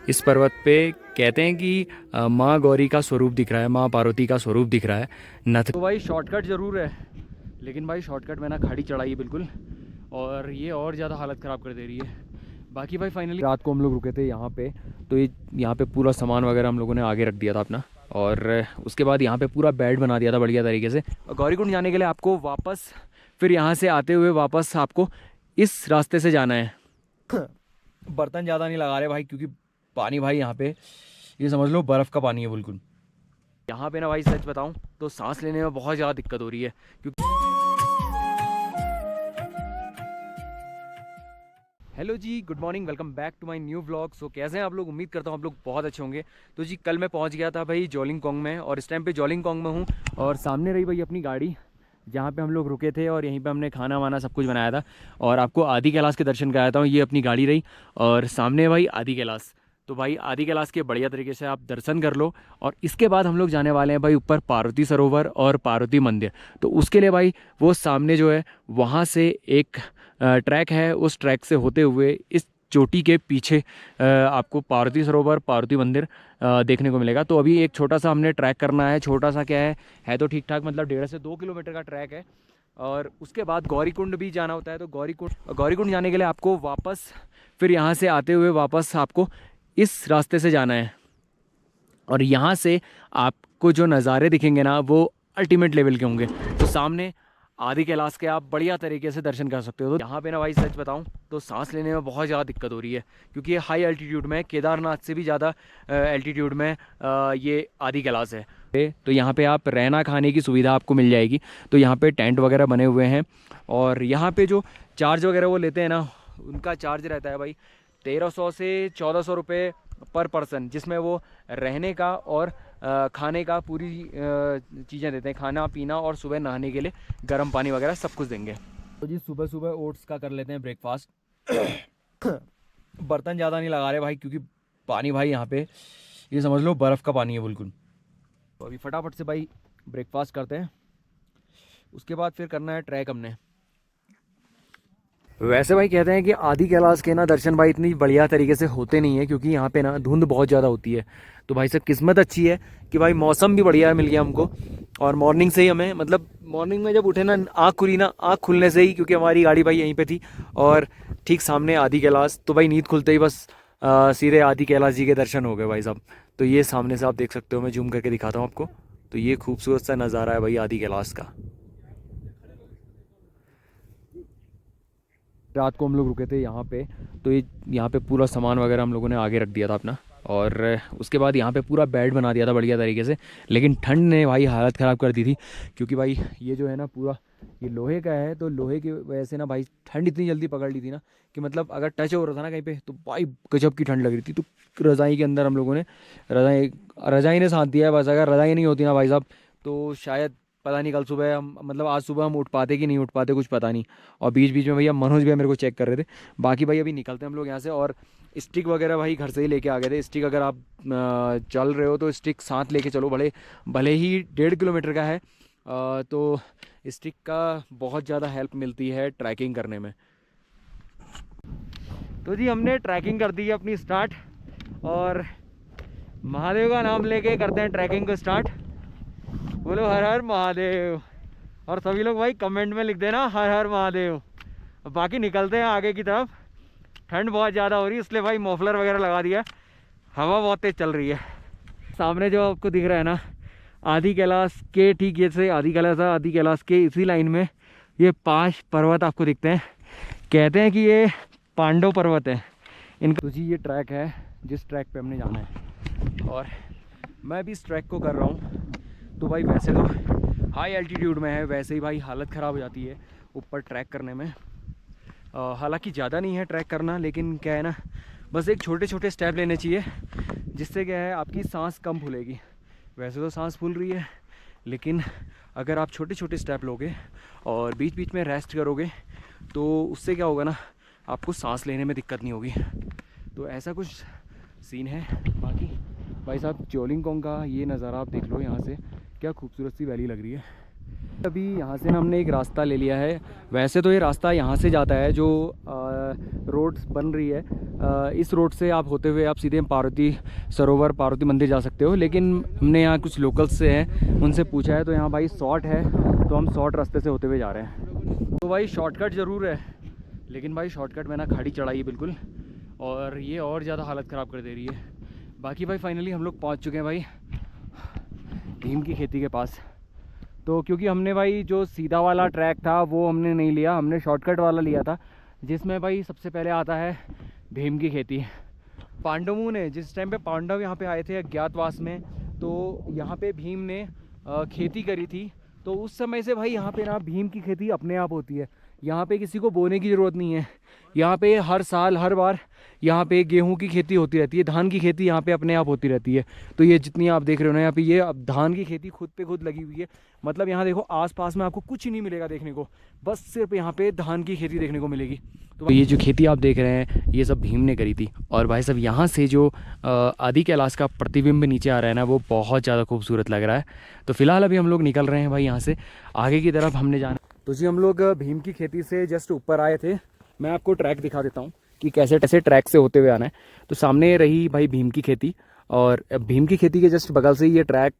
इस पर्वत पे कहते हैं कि माँ गौरी का स्वरूप दिख रहा है, माँ पार्वती का स्वरूप दिख रहा है नथ। तो भाई शॉर्टकट ज़रूर है, लेकिन भाई शॉर्टकट में ना खाड़ी चढ़ाई है बिल्कुल, और ये और ज़्यादा हालत ख़राब कर दे रही है। बाकी भाई फाइनली रात को हम लोग रुके थे यहाँ पे, तो ये यहाँ पे पूरा सामान वगैरह हम लोगों ने आगे रख दिया था अपना, और उसके बाद यहाँ पे पूरा बेड बना दिया था बढ़िया तरीके से। और गौरीकुंड जाने के लिए आपको वापस, फिर यहाँ से आते हुए वापस आपको इस रास्ते से जाना है। बर्तन ज़्यादा नहीं लगा रहे भाई, क्योंकि पानी भाई यहाँ पे ये समझ लो बर्फ़ का पानी है बिल्कुल। यहाँ पे ना भाई सच बताऊँ तो सांस लेने में बहुत ज़्यादा दिक्कत हो रही है, क्योंकि हेलो जी, good morning, welcome back to my new vlog. So कैसे हैं आप लोग? उम्मीद करता हूँ आप लोग बहुत अच्छे होंगे। तो जी कल मैं पहुँच गया था भाई जोलिंगकोंग में, और इस टाइम पे जोलिंगकोंग में हूँ, और सामने रही भाई अपनी गाड़ी जहाँ पे हम लोग रुके थे, और यहीं पे हमने खाना वाना सब कुछ बनाया था, और आपको आदि कैलाश के दर्शन कराया था। ये अपनी गाड़ी रही, और सामने भाई आदि कैलाश। तो भाई आदि कैलाश के बढ़िया तरीके से आप दर्शन कर लो, और इसके बाद हम लोग जाने वाले हैं भाई ऊपर पार्वती सरोवर और पार्वती मंदिर। तो उसके लिए भाई वो सामने जो है वहाँ से एक ट्रैक है, उस ट्रैक से होते हुए इस चोटी के पीछे आपको पार्वती सरोवर पार्वती मंदिर देखने को मिलेगा। तो अभी एक छोटा सा हमने ट्रैक करना है, छोटा सा क्या है तो ठीक ठाक, मतलब 1.5 से 2 किलोमीटर का ट्रैक है। और उसके बाद गौरीकुंड भी जाना होता है। तो गौरीकुंड जाने के लिए आपको वापस, फिर यहाँ से आते हुए वापस आपको इस रास्ते से जाना है, और यहाँ से आपको जो नज़ारे दिखेंगे ना वो अल्टीमेट लेवल के होंगे। तो सामने आदि कैलाश के आप बढ़िया तरीके से दर्शन कर सकते हो। तो यहाँ पे ना भाई सच बताऊँ तो सांस लेने में बहुत ज़्यादा दिक्कत हो रही है, क्योंकि ये हाई एल्टीट्यूड में, केदारनाथ से भी ज़्यादा एल्टीट्यूड में ये आदि कैलाश है। तो यहाँ पे आप रहना खाने की सुविधा आपको मिल जाएगी। तो यहाँ पे टेंट वगैरह बने हुए हैं, और यहाँ पे जो चार्ज वगैरह वो लेते हैं ना, उनका चार्ज रहता है भाई 1300 से 1400 रुपये पर पर्सन, जिसमें वो रहने का और खाने का पूरी चीज़ें देते हैं, खाना पीना, और सुबह नहाने के लिए गर्म पानी वगैरह सब कुछ देंगे। तो जी सुबह सुबह ओट्स का कर लेते हैं ब्रेकफास्ट। बर्तन ज़्यादा नहीं लगा रहे भाई, क्योंकि पानी भाई यहाँ पे ये समझ लो बर्फ़ का पानी है बिल्कुल। तो अभी फटाफट से भाई ब्रेकफास्ट करते हैं, उसके बाद फिर करना है ट्रैक हमने। वैसे भाई कहते हैं कि आदि कैलाश के ना दर्शन भाई इतनी बढ़िया तरीके से होते नहीं है, क्योंकि यहाँ पे ना धुंध बहुत ज़्यादा होती है। तो भाई साहब किस्मत अच्छी है कि भाई मौसम भी बढ़िया मिल गया हमको, और मॉर्निंग से ही हमें, मतलब मॉर्निंग में जब उठे ना, आँख खुली ना, आँख खुलने से ही, क्योंकि हमारी गाड़ी भाई यहीं पे थी, और ठीक सामने आदि कैलाश। तो भाई नींद खुलते ही बस सीधे आदि कैलाश जी के दर्शन हो गए भाई साहब। तो ये सामने से आप देख सकते हो, मैं जूम करके दिखाता हूँ आपको। तो ये खूबसूरत सा नज़ारा है भाई आदि कैलाश का। रात को हम लोग रुके थे यहाँ पे, तो ये यहाँ पे पूरा सामान वगैरह हम लोगों ने आगे रख दिया था अपना, और उसके बाद यहाँ पे पूरा बेड बना दिया था बढ़िया तरीके से। लेकिन ठंड ने भाई हालत ख़राब कर दी थी, क्योंकि भाई ये जो है ना पूरा ये लोहे का है, तो लोहे की वजह से ना भाई ठंड इतनी जल्दी पकड़ ली थी ना, कि मतलब अगर टच हो रहा था ना कहीं पे, तो भाई गजब की ठंड लग रही थी। तो रज़ाई के अंदर हम लोगों ने, रज़ाई रज़ाई ने साथ दिया है बस। अगर रज़ाई नहीं होती ना भाई साहब, तो शायद पता नहीं कल सुबह हम, मतलब आज सुबह हम उठ पाते कि नहीं उठ पाते, कुछ पता नहीं। और बीच बीच में भैया मनोज भैया मेरे को चेक कर रहे थे। बाकी भाई अभी निकलते हैं हम लोग यहाँ से, और स्टिक वगैरह भाई घर से ही लेके आ गए थे। स्टिक अगर आप चल रहे हो तो स्टिक साथ लेके चलो, भले भले ही 1.5 किलोमीटर का है, तो स्टिक का बहुत ज़्यादा हेल्प मिलती है ट्रैकिंग करने में। तो जी हमने ट्रैकिंग कर दी है अपनी स्टार्ट, और महादेव का नाम लेके करते हैं ट्रैकिंग को स्टार्ट। बोलो हर हर महादेव, और सभी लोग भाई कमेंट में लिख देना हर हर महादेव। बाकी निकलते हैं आगे की तरफ। ठंड बहुत ज़्यादा हो रही है, इसलिए भाई मफलर वगैरह लगा दिया, हवा बहुत तेज़ चल रही है। सामने जो आपको दिख रहा है ना, आदि कैलाश के ठीक जैसे आदि कैलाश के इसी लाइन में ये 5 पर्वत आपको दिखते हैं। कहते हैं कि ये पांडव पर्वत है इनका। तो जी ये ट्रैक है जिस ट्रैक पे हमने जाना है, और मैं भी इस ट्रैक को कर रहा हूँ। तो भाई वैसे तो हाई एल्टीट्यूड में है, वैसे ही भाई हालत ख़राब हो जाती है ऊपर ट्रैक करने में। हालांकि ज़्यादा नहीं है ट्रैक करना, लेकिन क्या है ना, बस एक छोटे छोटे स्टेप लेने चाहिए, जिससे क्या है आपकी सांस कम फूलेगी। वैसे तो सांस फूल रही है, लेकिन अगर आप छोटे छोटे स्टेप लोगे और बीच बीच में रेस्ट करोगे, तो उससे क्या होगा ना, आपको सांस लेने में दिक्कत नहीं होगी। तो ऐसा कुछ सीन है। बाकी भाई साहब जोलिंगकोंग का ये नज़ारा आप देख लो यहाँ से, क्या खूबसूरत सी वैली लग रही है। अभी यहाँ से ना हमने एक रास्ता ले लिया है। वैसे तो ये रास्ता यहाँ से जाता है, जो रोड बन रही है, इस रोड से आप होते हुए आप सीधे पार्वती सरोवर, पार्वती मंदिर जा सकते हो। लेकिन हमने यहाँ कुछ लोकल्स से हैं, उनसे पूछा है तो यहाँ भाई शॉर्ट है, तो हम शॉर्ट रास्ते से होते हुए जा रहे हैं। तो भाई शॉर्टकट ज़रूर है, लेकिन भाई शॉर्टकट में ना खाड़ी चढ़ाई है बिल्कुल, और ये और ज़्यादा हालत ख़राब कर दे रही है। बाकी भाई फाइनली हम लोग पहुँच चुके हैं भाई भीम की खेती के पास। तो क्योंकि हमने भाई जो सीधा वाला ट्रैक था वो हमने नहीं लिया, हमने शॉर्टकट वाला लिया था, जिसमें भाई सबसे पहले आता है भीम की खेती। पांडवों ने जिस टाइम पे पांडव यहाँ पे आए थे अज्ञातवास में, तो यहाँ पे भीम ने खेती करी थी। तो उस समय से भाई यहाँ पे ना भीम की खेती अपने आप होती है। यहाँ पे किसी को बोने की ज़रूरत नहीं है। यहाँ पे हर साल हर बार यहाँ पे गेहूं की खेती होती रहती है, धान की खेती यहाँ पे अपने आप होती रहती है। तो ये जितनी आप देख रहे हो ना यहाँ पे, ये अब धान की खेती खुद पे खुद लगी हुई है। मतलब यहाँ देखो आसपास में आपको कुछ नहीं मिलेगा देखने को, बस सिर्फ यहाँ पे धान की खेती देखने को मिलेगी। तो ये जो खेती आप देख रहे हैं ये सब भीम ने करी थी। और भाई साहब यहाँ से जो आदि कैलाश का प्रतिबिंब नीचे आ रहा है ना, वो बहुत ज़्यादा खूबसूरत लग रहा है। तो फिलहाल अभी हम लोग निकल रहे हैं भाई यहाँ से आगे की तरफ हमने जाना। तो जी हम लोग भीम की खेती से जस्ट ऊपर आए थे। मैं आपको ट्रैक दिखा देता हूँ कि कैसे कैसे ट्रैक से होते हुए आना है। तो सामने रही भाई भीम की खेती, और भीम की खेती के जस्ट बगल से ही ये ट्रैक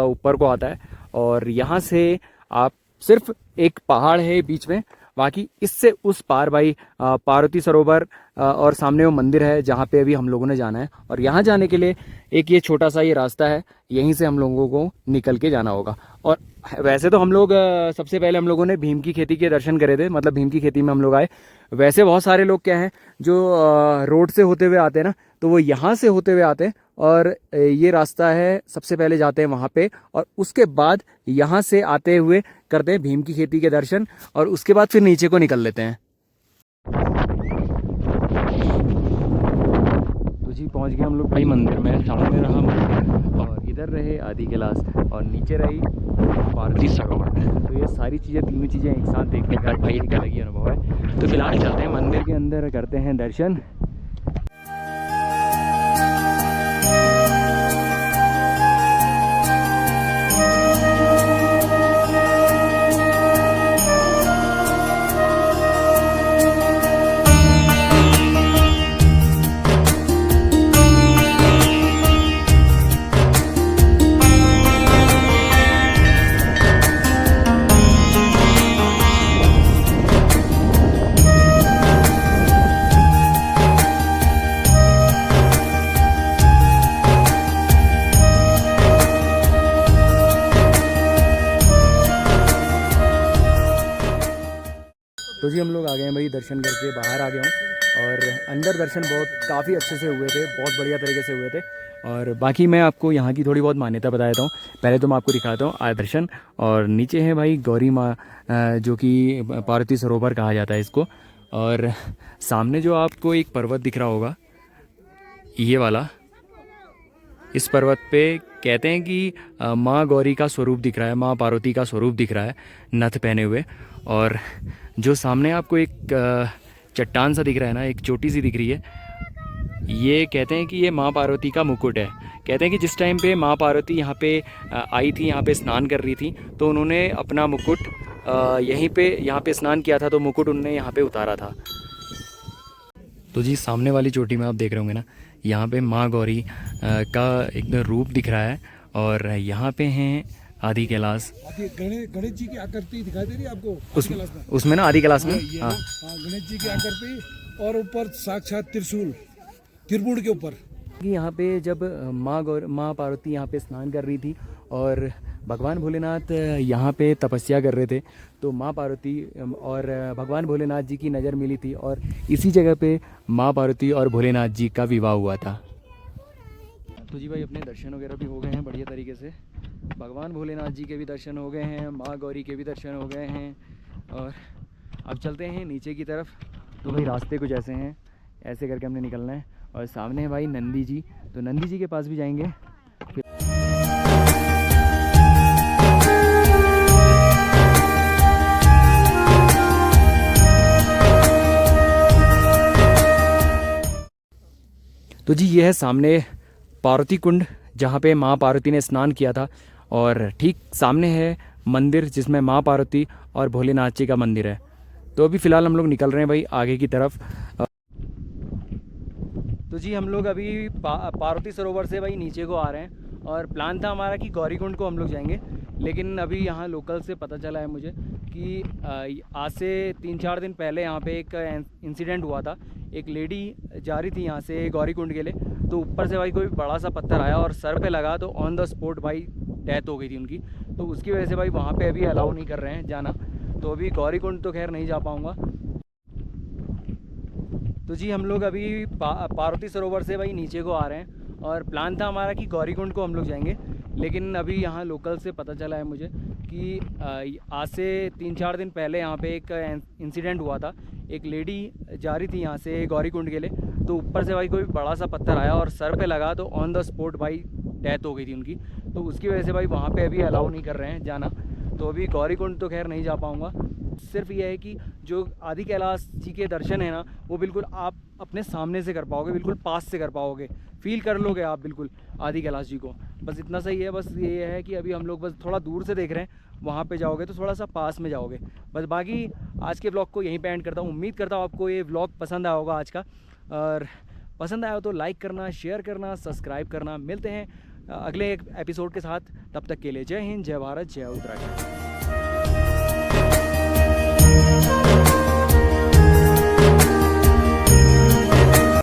ऊपर को आता है। और यहाँ से आप सिर्फ एक पहाड़ है बीच में, बाकी इससे उस पार भाई पार्वती सरोवर और सामने वो मंदिर है जहाँ पे अभी हम लोगों ने जाना है। और यहाँ जाने के लिए एक ये छोटा सा ये रास्ता है, यहीं से हम लोगों को निकल के जाना होगा। और वैसे तो हम लोग सबसे पहले हम लोगों ने भीम की खेती के दर्शन करे थे, मतलब भीम की खेती में हम लोग आए। वैसे बहुत सारे लोग क्या हैं जो रोड से होते हुए आते हैं ना, तो वो यहाँ से होते हुए आते हैं, और ये रास्ता है सबसे पहले जाते हैं वहाँ पे, और उसके बाद यहाँ से आते हुए करते हैं भीम की खेती के दर्शन, और उसके बाद फिर नीचे को निकल लेते हैं। तो जी पहुँच गए हम लोग भाई मंदिर में। सामने रहा मंदिर, और इधर रहे आदि कैलाश, और नीचे रही पार्वती सरोवर। तो ये सारी चीज़ें, तीनों चीज़ें एक साथ देखने का भाई एक अलग ही अनुभव है। तो फिलहाल चलते हैं मंदिर के अंदर, करते हैं दर्शन। तो जी हम लोग आ गए हैं भाई, दर्शन करके बाहर आ गए हूँ। और अंदर दर्शन काफ़ी अच्छे से हुए थे, बहुत बढ़िया तरीके से हुए थे। और बाकी मैं आपको यहाँ की थोड़ी बहुत मान्यता बता देता हूँ। पहले तो मैं आपको दिखाता हूँ आय दर्शन। और नीचे है भाई गौरी माँ, जो कि पार्वती सरोवर कहा जाता है इसको। और सामने जो आपको एक पर्वत दिख रहा होगा, ये वाला, इस पर्वत पे कहते हैं कि माँ गौरी का स्वरूप दिख रहा है, माँ पार्वती का स्वरूप दिख रहा है नथ पहने हुए। और जो सामने आपको एक चट्टान सा दिख रहा है ना, एक चोटी सी दिख रही है, ये कहते हैं कि ये माँ पार्वती का मुकुट है। कहते हैं कि जिस टाइम पे माँ पार्वती यहाँ पे आई थी, यहाँ पे स्नान कर रही थी, तो उन्होंने अपना मुकुट यहाँ पे स्नान किया था, तो मुकुट उन्होंने यहाँ पे उतारा था। तो जी सामने वाली चोटी में आप देख रहे होंगे ना, यहाँ पे माँ गौरी का एक रूप दिख रहा है। और यहाँ पे हैं आदि कैलाश। गणेश जी की आकृति दिखाई दे रही है आपको उसमें ना आदि कैलाश में, हाँ गणेश जी की आकृति, और ऊपर साक्षात त्रिशूल के ऊपर। यहाँ पे जब माँ पार्वती यहाँ पे स्नान कर रही थी और भगवान भोलेनाथ यहाँ पे तपस्या कर रहे थे, तो माँ पार्वती और भगवान भोलेनाथ जी की नज़र मिली थी, और इसी जगह पे माँ पार्वती और भोलेनाथ जी का विवाह हुआ था। तो जी भाई अपने दर्शन वगैरह भी हो गए हैं बढ़िया तरीके से। भगवान भोलेनाथ जी के भी दर्शन हो गए हैं, माँ गौरी के भी दर्शन हो गए हैं, और अब चलते हैं नीचे की तरफ। तो भाई रास्ते कुछ ऐसे हैं, ऐसे करके हमने निकलना है। और सामने है भाई नंदी जी, तो नंदी जी के पास भी जाएंगे। तो जी ये है सामने पार्वती कुंड, जहाँ पे माँ पार्वती ने स्नान किया था। और ठीक सामने है मंदिर जिसमें माँ पार्वती और भोलेनाथ जी का मंदिर है। तो अभी फ़िलहाल हम लोग निकल रहे हैं भाई आगे की तरफ। तो जी हम लोग अभी पार्वती सरोवर से भाई नीचे को आ रहे हैं और प्लान था हमारा कि गौरीकुंड को हम लोग जाएंगे, लेकिन अभी यहाँ लोकल से पता चला है मुझे कि आज से 3-4 दिन पहले यहाँ पे एक इंसिडेंट हुआ था। एक लेडी जा रही थी यहाँ से गौरीकुंड के लिए, तो ऊपर से भाई कोई बड़ा सा पत्थर आया और सर पे लगा, तो ऑन द स्पॉट भाई डेथ हो गई थी उनकी। तो उसकी वजह से भाई वहाँ पे अभी अलाउ नहीं कर रहे हैं जाना। तो अभी गौरीकुंड तो खैर नहीं जा पाऊँगा। तो जी हम लोग अभी पार्वती सरोवर से भाई नीचे को आ रहे हैं और प्लान था हमारा कि गौरीकुंड को हम लोग जाएंगे, लेकिन अभी यहाँ लोकल से पता चला है मुझे कि आज से 3-4 दिन पहले यहाँ पे एक इंसिडेंट हुआ था। एक लेडी जा रही थी यहाँ से गौरीकुंड के लिए, तो ऊपर से भाई कोई बड़ा सा पत्थर आया और सर पे लगा, तो ऑन द स्पॉट भाई डेथ हो गई थी उनकी। तो उसकी वजह से भाई वहाँ पे अभी अलाउ नहीं कर रहे हैं जाना। तो अभी गौरीकुंड तो खैर नहीं जा पाऊँगा। सिर्फ ये है कि जो आदि कैलाश जी के दर्शन है ना, वो बिल्कुल आप अपने सामने से कर पाओगे, बिल्कुल पास से कर पाओगे, फील कर लोगे आप बिल्कुल आदि कैलाश जी को। बस इतना सही है। बस ये है कि अभी हम लोग बस थोड़ा दूर से देख रहे हैं, वहाँ पे जाओगे तो थोड़ा सा पास में जाओगे। बस बाकी आज के व्लॉग को यहीं पे एंड करता हूँ। उम्मीद करता हूँ आपको ये व्लॉग पसंद आया होगा आज का, और पसंद आया हो तो लाइक करना, शेयर करना, सब्सक्राइब करना। मिलते हैं अगले एक एपिसोड के साथ। तब तक के लिए जय हिंद, जय भारत, जय उत्तराखंड।